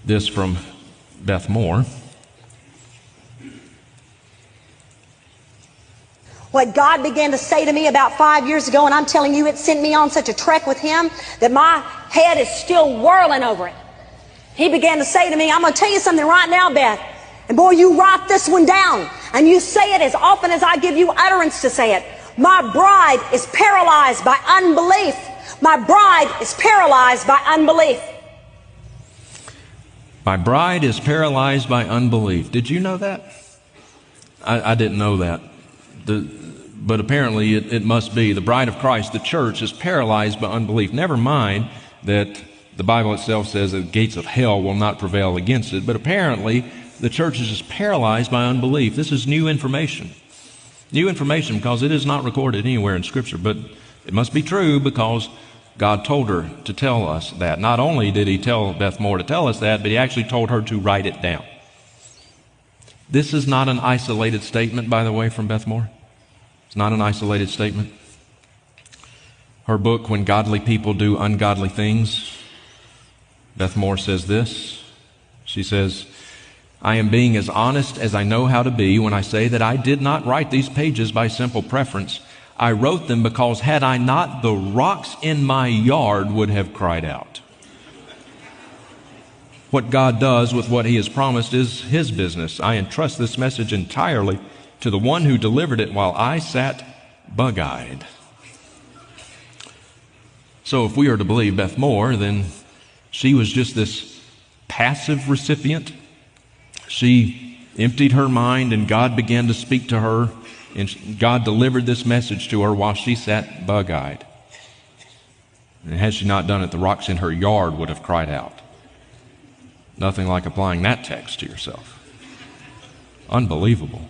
this from Beth Moore. What God began to say to me about 5 years ago, and I'm telling you, it sent me on such a trek with Him that my head is still whirling over it. He began to say to me, I'm going to tell you something right now, Beth. And boy, you write this one down, and you say it as often as I give you utterance to say it. My bride is paralyzed by unbelief. My bride is paralyzed by unbelief. My bride is paralyzed by unbelief. Did you know that? I didn't know that. But apparently it must be. The bride of Christ, the church, is paralyzed by unbelief. Never mind that the Bible itself says that the gates of hell will not prevail against it. But apparently the church is just paralyzed by unbelief. This is new information. New information because it is not recorded anywhere in Scripture. But it must be true because God told her to tell us that. Not only did He tell Beth Moore to tell us that, but He actually told her to write it down. This is not an isolated statement, by the way, from Beth Moore. It's not an isolated statement. Her book, When Godly People Do Ungodly Things, Beth Moore says this. She says, I am being as honest as I know how to be when I say that I did not write these pages by simple preference. I wrote them because had I not, the rocks in my yard would have cried out. What God does with what He has promised is His business. I entrust this message entirely to the one who delivered it while I sat bug-eyed. So if we are to believe Beth Moore, then she was just this passive recipient. She emptied her mind and God began to speak to her, and God delivered this message to her while she sat bug-eyed. And had she not done it, the rocks in her yard would have cried out. Nothing like applying that text to yourself. Unbelievable.